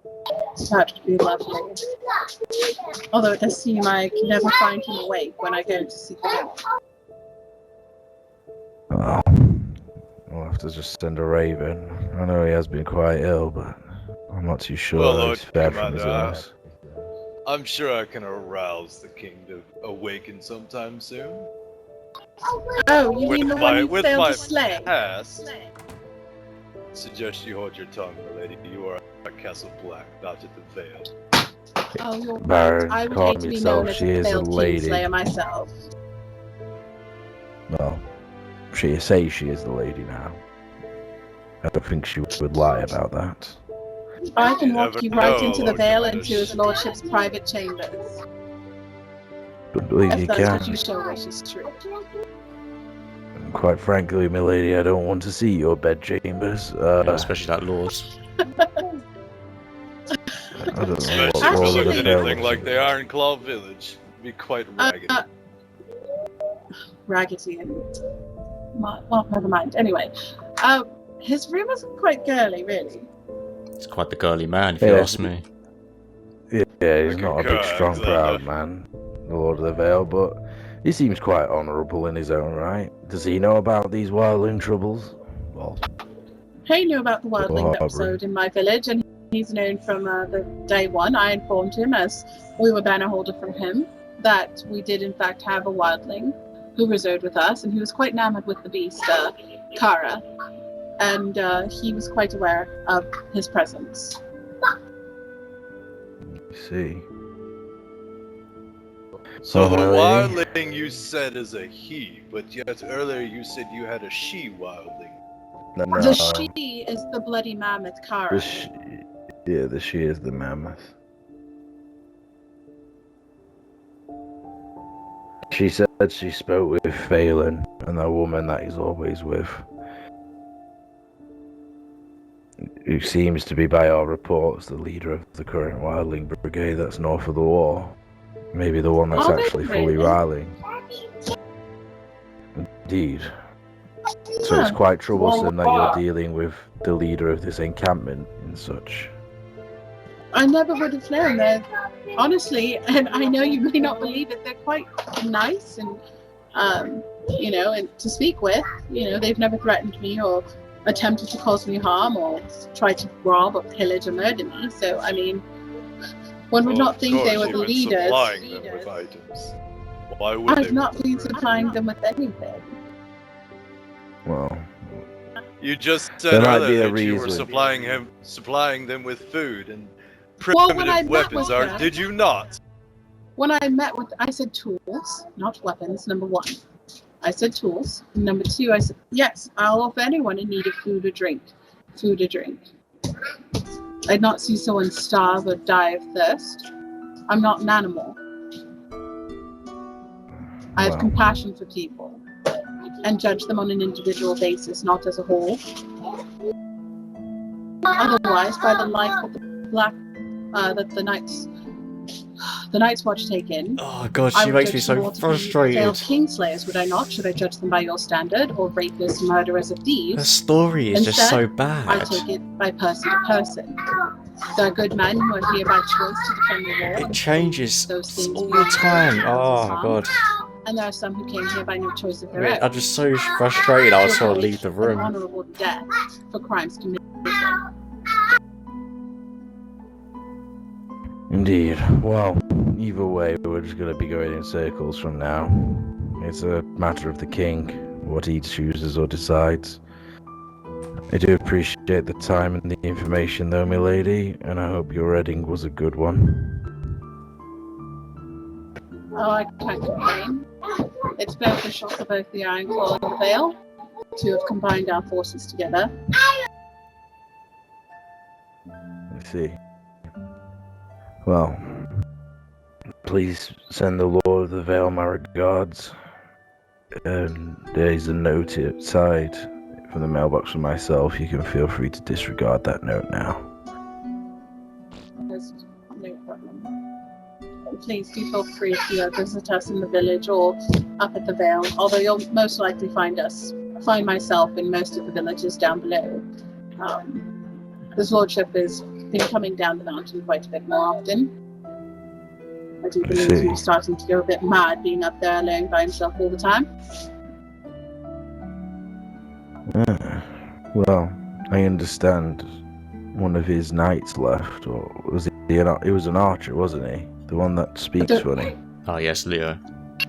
That would be lovely. Although it does seem I can never find him awake when I go to seek him out. Well, we'll have to just send a raven. I know he has been quite ill, but I'm not too sure Well, he's fared from his illness. I'm sure I can arouse the king to awaken sometime soon. Oh, you mean the one you with failed my to slay? past, suggest you hold your tongue, milady. You are at Castle Black, not at the Vale. Oh, you're right. Baron, I would calm hate to be yourself, known as she a is a failed lady. Kingslayer myself. Well, she says she is the lady now. I don't think she would lie about that. I can walk never you right know, into the Lord Vale Commander. into his lordship's private chambers. Don't believe If you that's what can. you show wish is true. And quite frankly, milady, I don't want to see your bedchambers. Especially that lord. I don't know Especially what if role they of look the Vale anything looks like they are in Claw Village. It'd be quite raggedy. Raggedy and... Well, never mind. Anyway, his room isn't quite girly, really. It's quite the girly man, if you ask me. Yeah, he's not a big, concur, strong, proud Alexander. man, the Lord of the Vale, but he seems quite honourable in his own right. Does he know about these wildling troubles? Well, He knew about the wildling Harbour. episode in my village, and he's known from the day one. I informed him, as we were banner holder from him, that we did in fact have a wildling who resided with us, and he was quite enamored with the beast, Kara, and he was quite aware of his presence. I see. So the Well, wildling you said is a he, but yet earlier you said you had a she wildling. No, The she is the bloody mammoth Kara. the she is the mammoth. She said she spoke with Phelan and the woman that he's always with, who seems to be, by our reports, the leader of the current wildling brigade that's north of the wall. Maybe the one that's Are they actually fully really? riling. Indeed. So it's Huh. quite troublesome that you're dealing with the leader of this encampment and such. I never would have known that. Honestly, and I know you may not believe it, they're quite nice and, and to speak with. They've never threatened me or attempted to cause me harm or try to rob or pillage or murder me. So, I mean, one would not think they were the leaders. Supplying them with items. Why would I've they not want been to? supplying them with anything. Well, You just There said might be earlier a that you were reason. supplying them with food and Well, when I primitive met weapons. with them- Did you not? When I met with, I said tools, not weapons, number one. I said tools. Number two, I said, yes, I'll offer anyone in need of food or drink. I'd not see someone starve or die of thirst. I'm not an animal. I have Well. compassion for people and judge them on an individual basis, not as a whole. Otherwise, by the life that the Night's Watch take in, Oh god, I she would makes me judge them so all to be frustrated. failed Kingslayers, would I not? Should I judge them by your standard, or rapists, murderers of Her thieves? story is just Instead, so I bad. take it by person to person. There are good men who are here by choice to defend the law. It changes Those things all we the do time. as Oh harm. god. And there are some who came here by no choice of their own. I'm just so frustrated I was to trying to avoid leave the an room. honorable death for crimes committed. Indeed. Well, either way, we're just going to be going in circles from now. It's a matter of the king, what he chooses or decides. I do appreciate the time and the information though, milady, and I hope your wedding was a good one. Oh, I can't complain. It's beneficial for both the Iron Claw and the Vale to have combined our forces together. I see. Well, please send the Lord of the Vale my regards. There's a note outside from the mailbox for myself. You can feel free to disregard that note now. There's no problem. Please do feel free to visit us in the village or up at the Vale, although you'll most likely find myself in most of the villages down below. His lordship is been coming down the mountain quite a bit more often. I do I believe see. he was starting to go a bit mad being up there alone by himself all the time. Well, I understand one of his knights left, or was he was an archer, wasn't he? The one that speaks funny. Oh yes, Leo.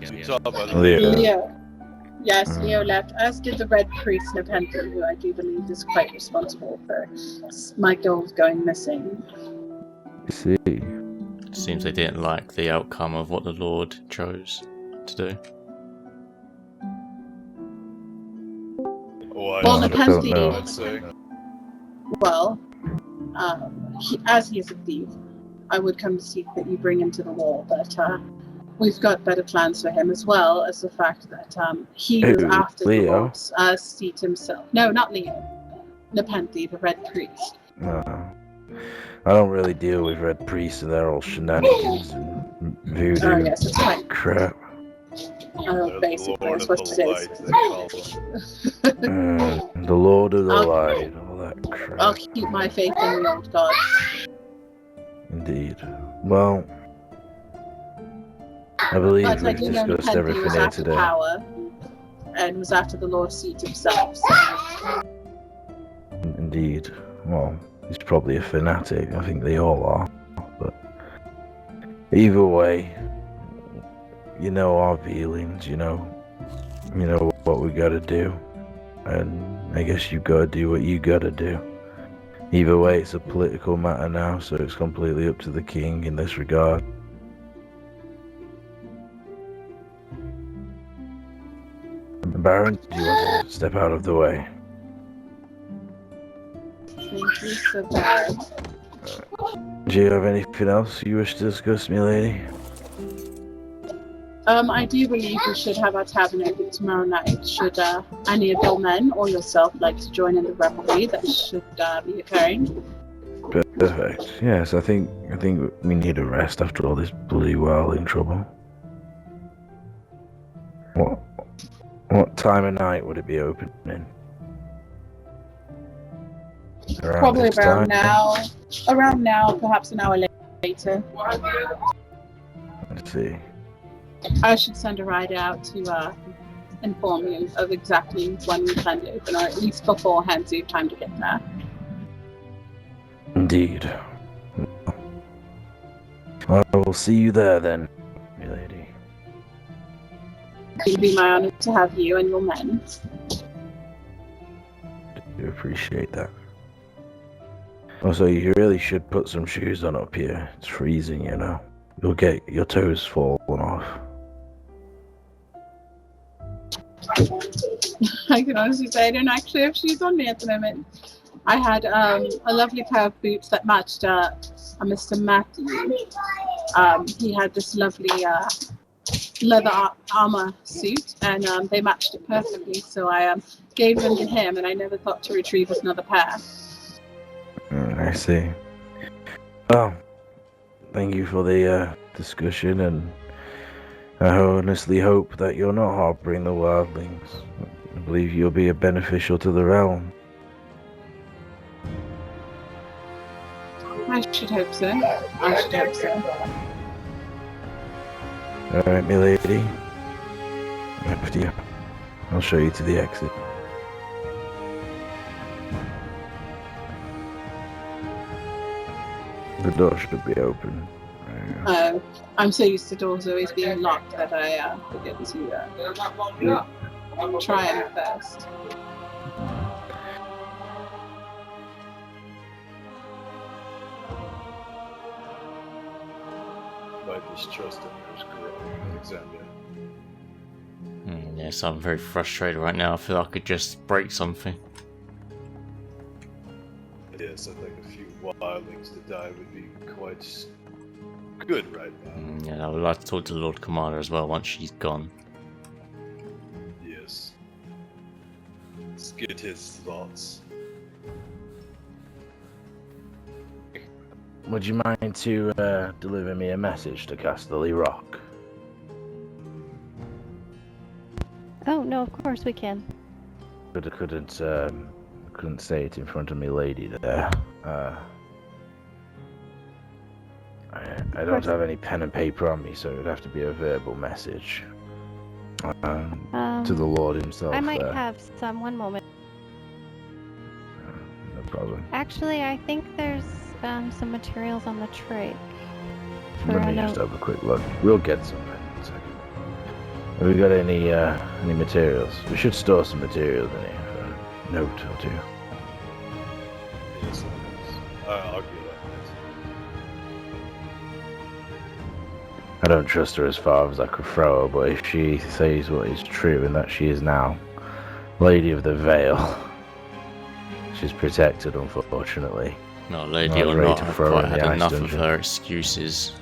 You talk about Leo. Leo. Yes, Leo left, as did the Red Priest Nepenthe, who I do believe is quite responsible for my girls going missing. I see. Seems they didn't like the outcome of what the Lord chose to do. Why Well, not? Nepenthe, Let's say. well, as he is a thief, I would come to seek that you bring him to the wall, but we've got better plans for him, as well as the fact that he was Who? after Leo? the Lord's seat himself. No, not Leo. Nepenthe, the Red Priest. I don't really deal with red priests and their all shenanigans and voodoo Oh, yes, it's quite crap. They're basically, the Lord that's of what the it Light, is. they call them. The Lord of the I'll- Light, all that crap. I'll keep my faith in the old gods. Indeed. Well, I believe But I we've do know discussed Nepenthe everything was here after today. power and was after the Lord's seat himself. So. Indeed. Well, he's probably a fanatic. I think they all are. But either way, you know our feelings. You know what we gotta do, and I guess you gotta do what you gotta do. Either way, it's a political matter now, so it's completely up to the king in this regard. Baron, do you want to step out of the way? Thank you, Sir Baron. Do you have anything else you wish to discuss, milady? I do believe we should have our tavern open tomorrow night. Should any of your men or yourself like to join in the revelry that should be occurring? Perfect. Yes, I think we need a rest after all this bloody whirling trouble. What time of night would it be opening? Probably this around time? now. Around now, perhaps an hour later. Let's see. I should send a rider out to inform you of exactly when we plan to open, or at least beforehand, so you have time to get there. Indeed. I will see you there then, milady. It would be my honor to have you and your men. I do appreciate that. Also, you really should put some shoes on up here. It's freezing, you know. You'll get your toes falling off. I can honestly say I don't actually have shoes on me at the moment. I had a lovely pair of boots that matched a Mr. Matthew. He had this lovely leather armor suit, and they matched it perfectly. So I gave them to him, and I never thought to retrieve another pair. I see. Well, thank you for the discussion, and I honestly hope that you're not harboring the wildlings. I believe you'll be beneficial to the realm. I should hope so. I should hope so. Alright, milady. After you. I'll show you to the exit. The door should be open. I'm so used to doors always being locked that I forget to try it first. My distrust in her is growing, Alexander. Yes, I'm very frustrated right now. I feel like I could just break something. Yes, I think a few wildlings to die would be quite good right now. Yeah, I would like to talk to the Lord Commander as well once she's gone. Yes. Let's get his thoughts. Would you mind to deliver me a message to Casterly Rock? Oh, no, of course we can. But I couldn't say it in front of me lady there. I don't have any pen and paper on me, so it would have to be a verbal message to the Lord himself. I might there. have some. One moment. No problem. Actually, I think there's some materials on the tray. For Let a me just note. have a quick look. We'll get some in a second. Have we got any materials? We should store some materials in here for a note or two. Yes, I'll do that. I don't trust her as far as I could throw her, but if she says what is true and that she is now Lady of the Vale, she's protected, unfortunately. No, lady I was or ready not, to I've throw her quite in had the ice enough of dungeon. her excuses.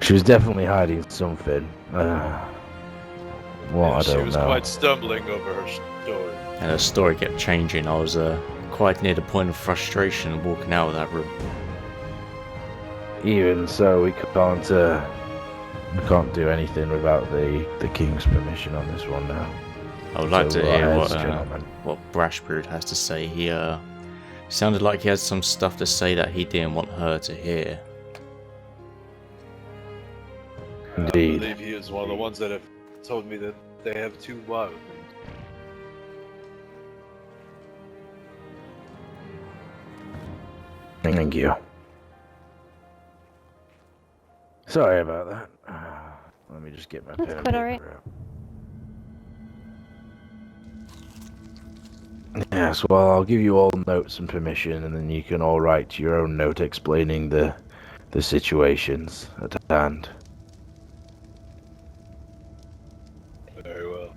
She was definitely hiding something. What, Yeah, I she don't was know. quite stumbling over her story. And her story kept changing. I was quite near the point of frustration walking out of that room. Even so, we can't do anything without the king's permission on this one now. I would like So to go hear ahead, gentlemen. what Brashbeard has to say. He sounded like he had some stuff to say that he didn't want her to hear. Indeed. I believe he is one of the ones that have told me that they have 2 wild. Thank you. Sorry about that. Let me just get my That's pen and quite paper alright. out. Yes, well, I'll give you all notes and permission, and then you can all write your own note explaining the situations at hand. Very well.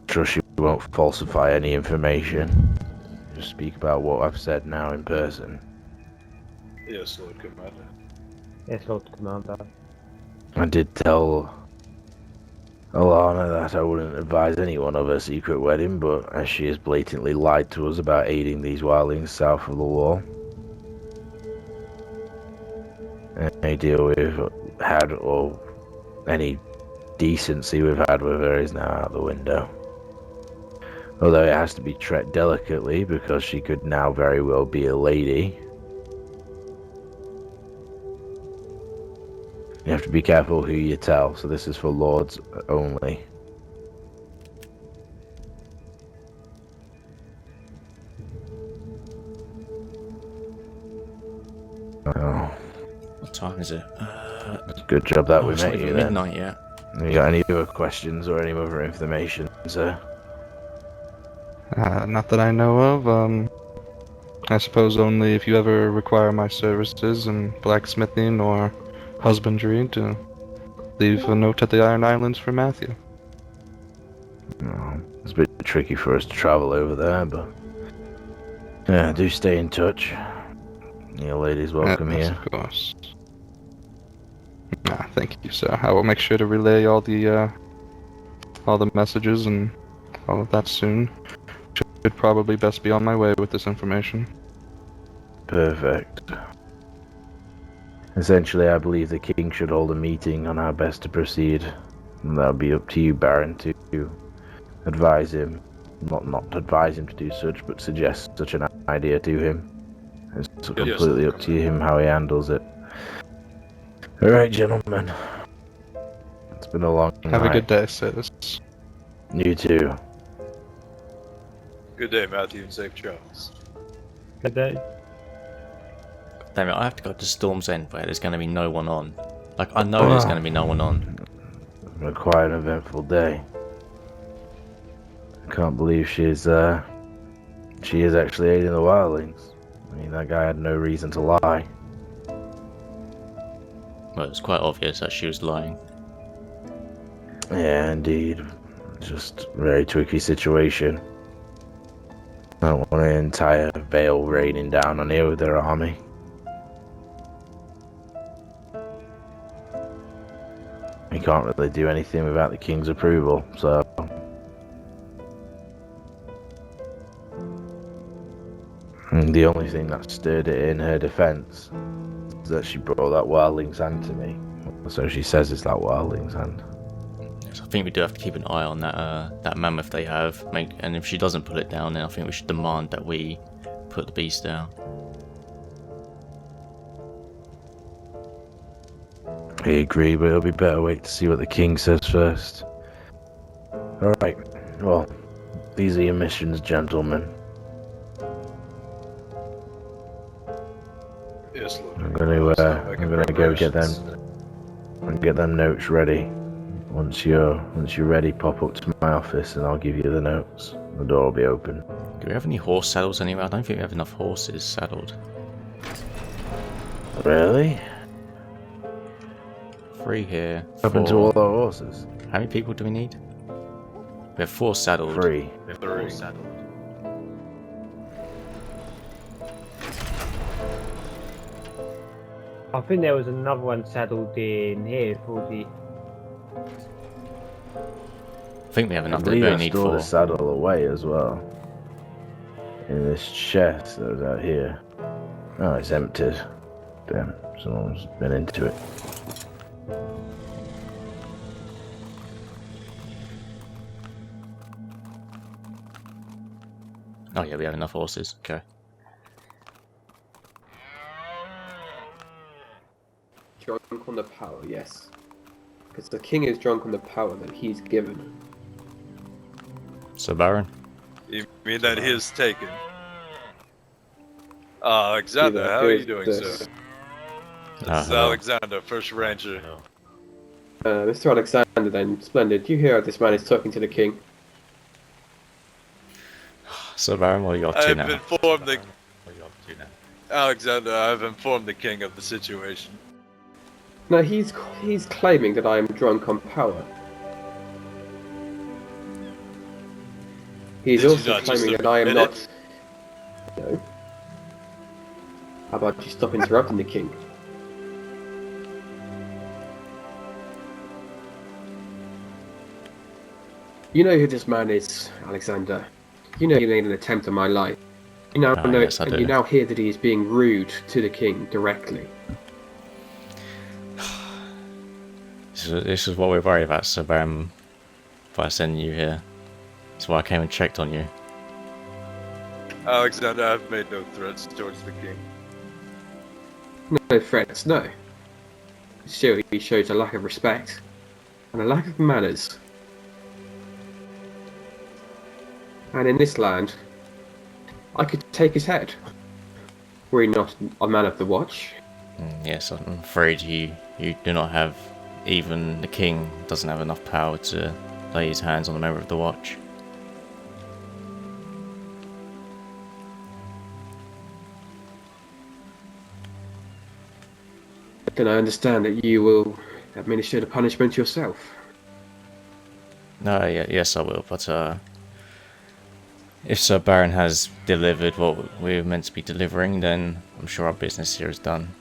Trust you won't falsify any information. Just speak about what I've said now in person. Yes, Lord Commander. Yes, Lord Commander. I did tell Alana that I wouldn't advise anyone of her secret wedding, but as she has blatantly lied to us about aiding these wildlings south of the wall, any deal we've had or any decency we've had with her is now out the window. Although it has to be treated delicately because she could now very well be a lady. You have to be careful who you tell, so this is for lords only. Oh, What time is it? good job that we it's not met even you then. midnight yet. You got any other questions or any other information, sir? Not that I know of. I suppose only if you ever require my services in blacksmithing or husbandry to leave a note at the Iron Islands for Matthew. No, it's a bit tricky for us to travel over there, but yeah, do stay in touch. You ladies welcome Yes, here. of course. Thank you, sir. I will make sure to relay all the messages and all of that soon. Should probably best be on my way with this information. Perfect. Essentially, I believe the king should hold a meeting on how best to proceed. And that'll be up to you, Baron, to advise him. Not advise him to do such, but suggest such an idea to him. It's completely up to him how he handles it. Alright, gentlemen. It's been a long night. Have a good day, sis. You too. Good day, Matthew, and safe travels. Good day. Damn it, I have to go to Storm's End where there's going to be no one on. Like, I know there's going to be no one on. It's been quite an eventful day. I can't believe she is actually aiding the wildlings. I mean, that guy had no reason to lie. Well, it's quite obvious that she was lying. Yeah, indeed. Just a very tricky situation. I don't want an entire Vale raining down on here with their army. You can't really do anything without the king's approval, so... And the only thing that stirred it in her defense is that she brought that wildling's hand to me. So she says it's that wildling's hand. So I think we do have to keep an eye on that mammoth they have. And if she doesn't put it down, then I think we should demand that we put the beast down. I agree, but it'll be better wait to see what the king says first. Alright, well, these are your missions, gentlemen. Yes, Lord. I'm gonna go get them notes ready. Once you're ready, pop up to my office and I'll give you the notes. The door will be open. Do we have any horse saddles anywhere? I don't think we have enough horses saddled. Really? 3 here. What happened to 4. all our horses? How many people do we need? We have 4 saddled. 3. 3. I think there was another one saddled in here for the. I think we have I enough that we believe I only need stored 4. a saddle away as well. In this chest that was out here. Oh, it's emptied. Damn, someone's been into it. Oh yeah, we have enough horses. Okay. Drunk on the power, yes. Because the king is drunk on the power that he's given. So Baron? You mean that he is taken? Alexander, Either how are you here's doing, this. sir? This is hello. Alexander, first ranger. Mr. Alexander, then, splendid. You hear how this man is talking to the king? So Baron, what are you up to I've now? informed the Alexander. I've informed the king of the situation. No, he's claiming that I am drunk on power. He's Did you also not just claiming that I am admit not. No. How about you stop interrupting the king? You know who this man is, Alexander. You know he made an attempt on my life. You now know, yes, I and do. you now hear that he is being rude to the king directly. This is what we're worried about, so Baron, by sending you here. That's why I came and checked on you. Alexander, I've made no threats towards the king. No threats, no. Still, he shows a lack of respect and a lack of manners. And in this land, I could take his head. Were he not a man of the watch? Yes, I'm afraid you do not have, even the king doesn't have enough power to lay his hands on a member of the watch. Then I understand that you will administer the punishment yourself. No, yes I will, but if Sir Baron has delivered what we're meant to be delivering, then I'm sure our business here is done.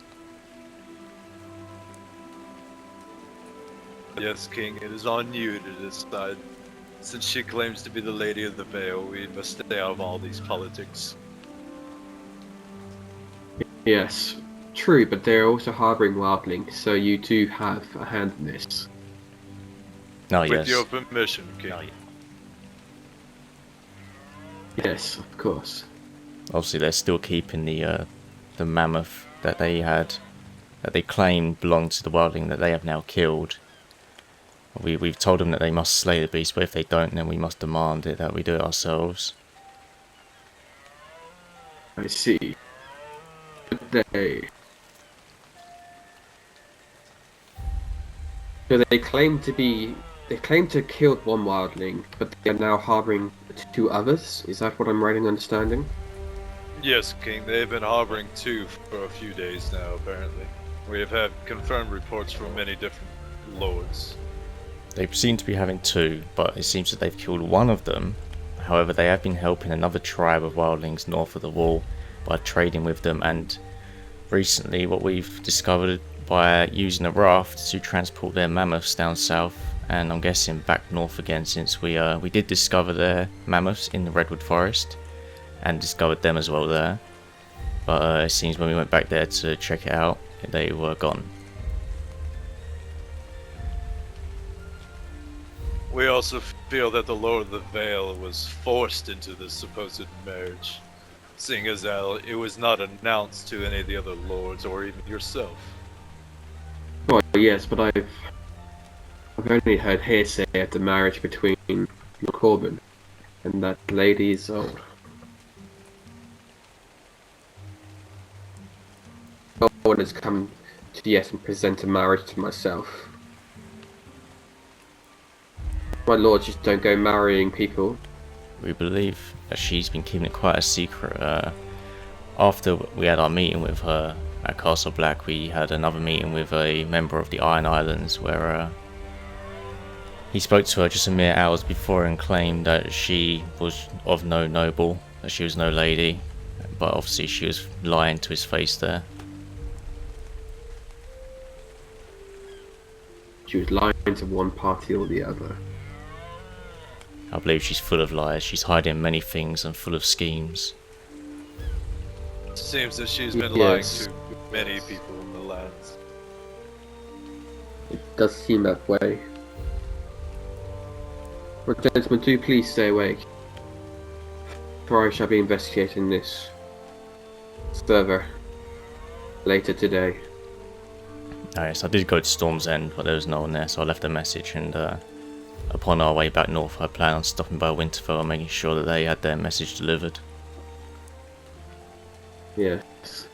Yes, king, it is on you to decide. Since she claims to be the Lady of the Vale, we must stay out of all these politics. Yes, true, but they're also harbouring wildlings, so you do have a hand in this. No, With yes. your permission, king. Yes, of course. Obviously, they're still keeping the mammoth that they had, that they claimed belonged to the wildling that they have now killed. We've told them that they must slay the beast, but if they don't, then we must demand it that we do it ourselves. I see. But they claim to have killed one wildling, but they are now harbouring 2 others? Is that what I'm right in understanding? Yes, king, they have been harboring 2 for a few days now, apparently. We have had confirmed reports from many different lords. They seem to be having 2, but it seems that they've killed one of them. However, they have been helping another tribe of wildlings north of the wall by trading with them, and recently what we've discovered by using a raft to transport their mammoths down south, and I'm guessing back north again, since we did discover their mammoths in the redwood forest and discovered them as well there, but it seems when we went back there to check it out, they were gone. We also feel that the Lord of the Vale was forced into this supposed marriage, seeing as how it was not announced to any of the other lords or even yourself. Oh yes, but I've only heard hearsay at the marriage between Lord Corbin and that lady Isolde. No one has come to yet and present a marriage to myself. My lord just don't go marrying people. We believe that she's been keeping it quite a secret. After we had our meeting with her at Castle Black, we had another meeting with a member of the Iron Islands where he spoke to her just a mere hours before and claimed that she was of no noble, that she was no lady, but obviously she was lying to his face there. She was lying to one party or the other. I believe she's full of lies, she's hiding many things and full of schemes. Seems that she's been Yes. lying to many people in the lands. It does seem that way. Well, gentlemen, do please stay awake, for I shall be investigating this further later today. Yes, I did go to Storm's End, but there was no one there, so I left a message, and upon our way back north, I plan on stopping by Winterfell and making sure that they had their message delivered. Yes.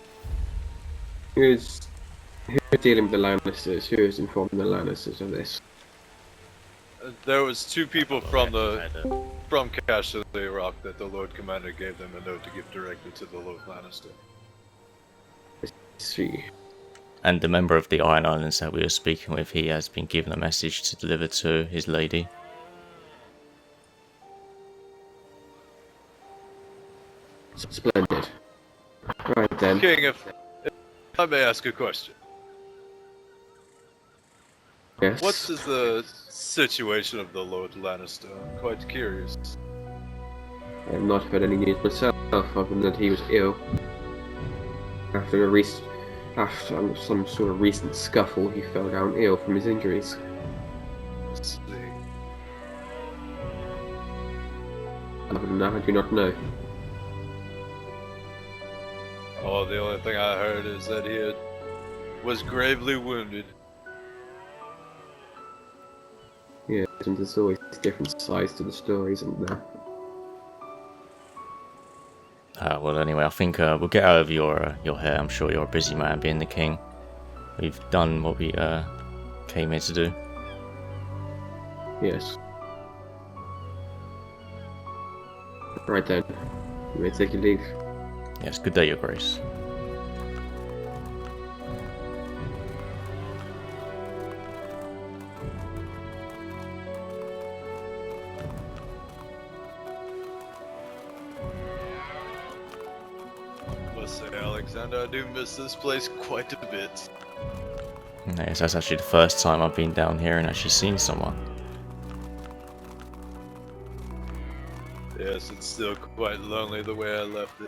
Who's dealing with the Lannisters? Who is informing the Lannisters of this? There was two people from Castle Rock that the Lord Commander gave them a note to give directly to the Lord Lannister. Let's see. And the member of the Iron Islands that we were speaking with, he has been given a message to deliver to his lady. Splendid. Right then. King, if I may ask a question. Yes. What is the situation of the Lord Lannister? I'm quite curious. I have not heard any news myself, other than that he was ill. After some sort of recent scuffle, he fell down ill from his injuries. Let's see. Other than that, I do not know. Oh, the only thing I heard is that he was gravely wounded. Yeah, and there's always different sides to the stories, isn't there? Well, anyway, I think we'll get out of your hair. I'm sure you're a busy man being the king. We've done what we came here to do. Yes. Right then. You may take your leave. Yes, good day, Your Grace. Must say, Alexander, I do miss this place quite a bit. Yes, that's actually the first time I've been down here and actually seen someone. Yes, it's still quite lonely the way I left it.